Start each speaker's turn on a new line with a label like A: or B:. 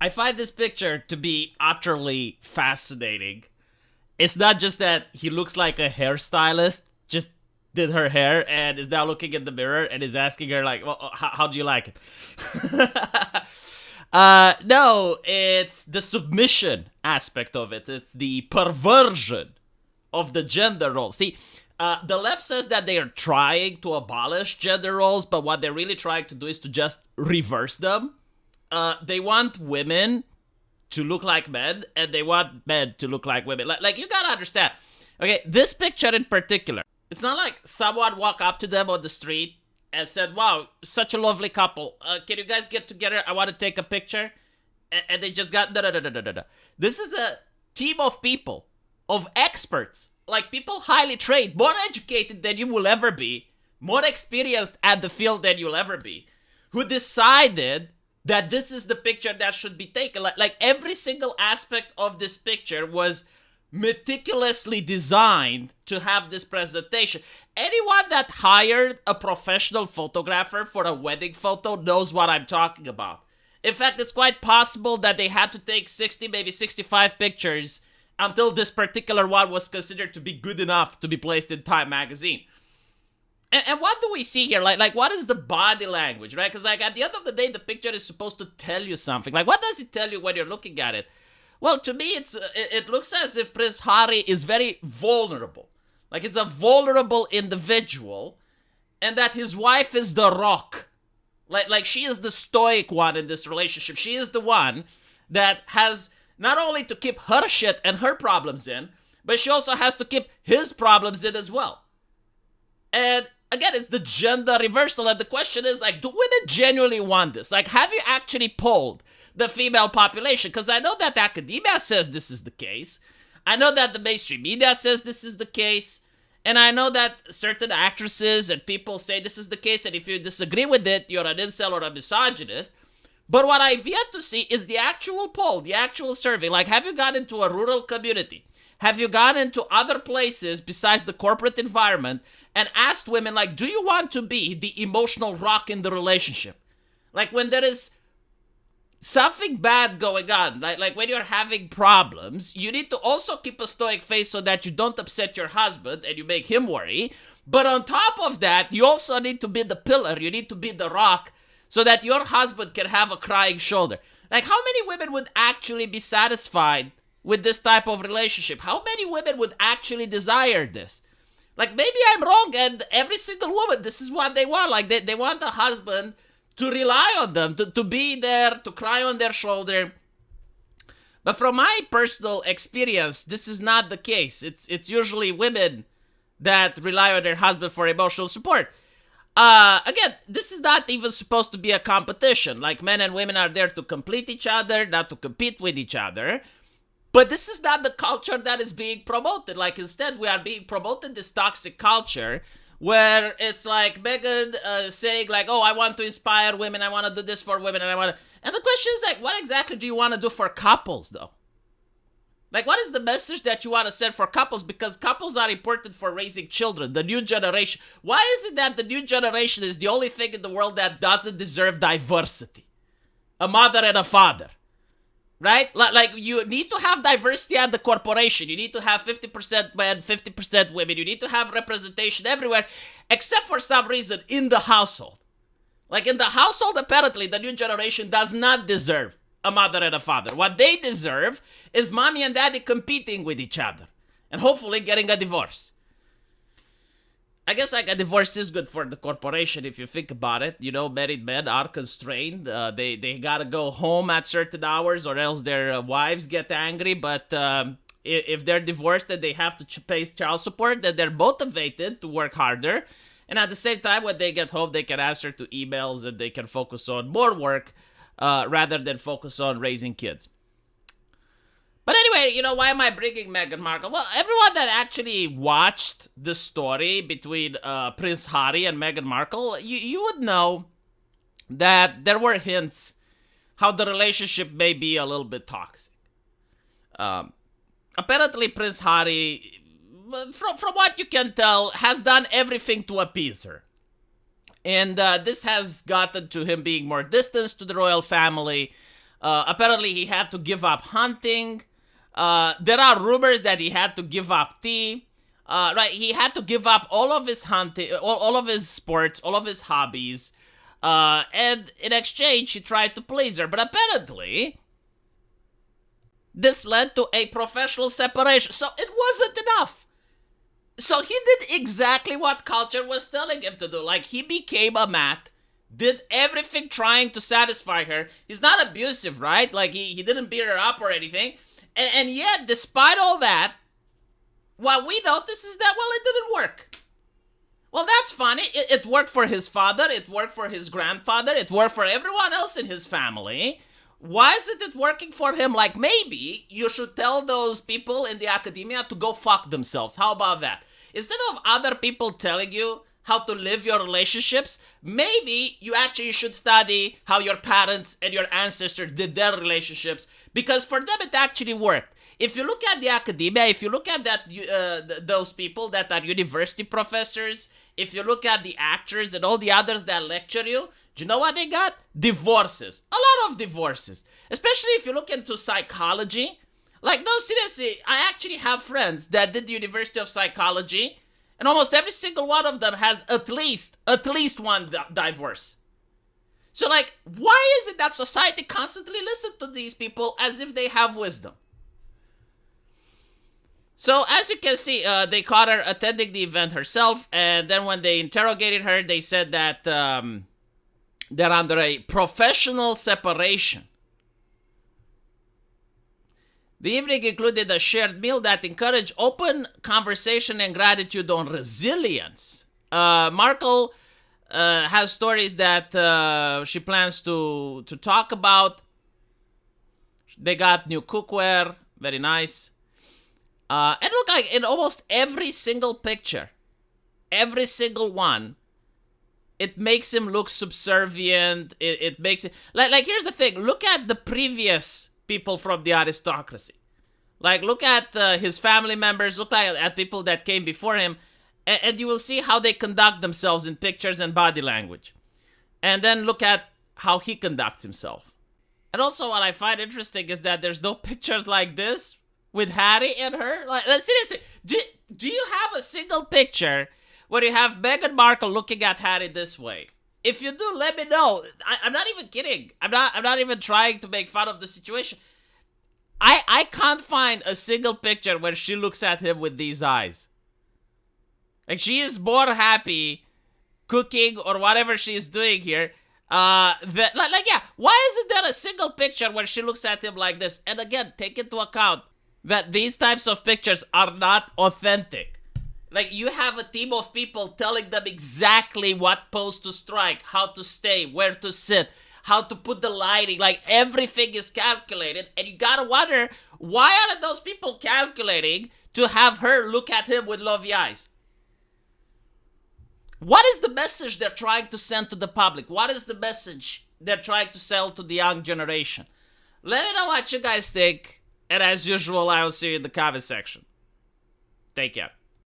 A: I find this picture to be utterly fascinating. It's not just that he looks like a hairstylist, just did her hair and is now looking in the mirror and is asking her like, well, how do you like it? No, it's the submission aspect of it. It's the perversion of the gender roles. See, the left says that they are trying to abolish gender roles, but what they're really trying to do is to just reverse them. They want women to look like men, and they want men to look like women. Like you gotta understand. Okay, this picture in particular, it's not like someone walked up to them on the street and said, wow, such a lovely couple. Can you guys get together? I want to take a picture. And they just got, no. This is a team of people, of experts, like people highly trained, more educated than you will ever be, more experienced at the field than you'll ever be, who decided that this is the picture that should be taken. Like every single aspect of this picture was meticulously designed to have this presentation. Anyone that hired a professional photographer for a wedding photo knows what I'm talking about. In fact, it's quite possible that they had to take 60, maybe 65 pictures until this particular one was considered to be good enough to be placed in Time magazine. And what do we see here? Like what is the body language, right? Because like at the end of the day, the picture is supposed to tell you something. Like what does it tell you when you're looking at it? Well, to me, it looks as if Prince Harry is very vulnerable. Like it's a vulnerable individual, and that his wife is the rock. Like she is the stoic one in this relationship. She is the one that has not only to keep her shit and her problems in, but she also has to keep his problems in as well. And again, it's the gender reversal, and the question is like, do women genuinely want this? Like, have you actually polled the female population? Because I know that academia says this is the case. I know that the mainstream media says this is the case. And I know that certain actresses and people say this is the case, and if you disagree with it, you're an incel or a misogynist. But what I've yet to see is the actual poll, the actual survey. Like, have you gone into a rural community? Have you gone into other places besides the corporate environment and asked women, like, do you want to be the emotional rock in the relationship? Like, when there is something bad going on, like when you're having problems, you need to also keep a stoic face so that you don't upset your husband and you make him worry. But on top of that, you also need to be the pillar. You need to be the rock so that your husband can have a crying shoulder. Like, how many women would actually be satisfied with this type of relationship? How many women would actually desire this? Like, maybe I'm wrong, and every single woman, this is what they want. Like, they want a husband to rely on them, to be there, to cry on their shoulder. But from my personal experience, this is not the case. It's usually women that rely on their husband for emotional support. Again, this is not even supposed to be a competition. Like, men and women are there to complete each other, not to compete with each other. But this is not the culture that is being promoted. Like, instead, we are being promoted this toxic culture where it's like Meghan saying like, oh, I want to inspire women, I want to do this for women, and the question is like, what exactly do you want to do for couples though? Like, what is the message that you want to send for couples? Because couples are important for raising children, the new generation. Why is it that the new generation is the only thing in the world that doesn't deserve diversity? A mother and a father. Right? Like, you need to have diversity at the corporation. You need to have 50% men, 50% women. You need to have representation everywhere, except for some reason in the household. Like, in the household, apparently, the new generation does not deserve a mother and a father. What they deserve is mommy and daddy competing with each other and hopefully getting a divorce. I guess like a divorce is good for the corporation if you think about it. You know, married men are constrained. They gotta go home at certain hours or else their wives get angry. But if they're divorced and they have to pay child support, then they're motivated to work harder. And at the same time, when they get home, they can answer to emails and they can focus on more work rather than focus on raising kids. But anyway, you know, why am I bringing Meghan Markle? Well, everyone that actually watched the story between Prince Harry and Meghan Markle, you would know that there were hints how the relationship may be a little bit toxic. Apparently, Prince Harry, from what you can tell, has done everything to appease her. And this has gotten to him being more distant to the royal family. Apparently, he had to give up hunting. There are rumors that he had to give up tea. Right, he had to give up all of his hunting, all of his sports, all of his hobbies. And in exchange, he tried to please her. But apparently, this led to a professional separation. So it wasn't enough. So he did exactly what culture was telling him to do. Like, he became a mat, did everything trying to satisfy her. He's not abusive, right? Like, he didn't beat her up or anything. And yet, despite all that, what we notice is that, well, it didn't work. Well, that's funny. It worked for his father. It worked for his grandfather. It worked for everyone else in his family. Why isn't it working for him? Like, maybe you should tell those people in the academia to go fuck themselves. How about that? Instead of other people telling you how to live your relationships, maybe you actually should study how your parents and your ancestors did their relationships, because for them it actually worked. If you look at the academia, if you look at those people that are university professors, if you look at the actors and all the others that lecture you, do you know what they got? Divorces. A lot of divorces. Especially if you look into psychology. Like, no, seriously, I actually have friends that did the University of Psychology, and almost every single one of them has at least one divorce. So, like, why is it that society constantly listens to these people as if they have wisdom? So, as you can see, they caught her attending the event herself, and then when they interrogated her, they said that they're under a professional separation. The evening included a shared meal that encouraged open conversation and gratitude on resilience. Markle has stories that she plans to talk about. They got new cookware, very nice. And look, like in almost every single picture, every single one, it makes him look subservient. It makes it like here's the thing. Look at the previous people from the aristocracy. Like, look at his family members. Look at people that came before him, and you will see how they conduct themselves in pictures and body language. And then look at how he conducts himself. And also, what I find interesting is that there's no pictures like this with Harry and her. Like, seriously, do you have a single picture where you have Meghan Markle looking at Harry this way? If you do, let me know. I'm not even kidding. I'm not even trying to make fun of the situation. I can't find a single picture where she looks at him with these eyes. Like, she is more happy cooking or whatever she is doing here. Why isn't there a single picture where she looks at him like this? And again, take into account that these types of pictures are not authentic. Like, you have a team of people telling them exactly what pose to strike, how to stay, where to sit, how to put the lighting. Like, everything is calculated. And you gotta wonder, why aren't those people calculating to have her look at him with lovey eyes? What is the message they're trying to send to the public? What is the message they're trying to sell to the young generation? Let me know what you guys think. And as usual, I will see you in the comment section. Take care.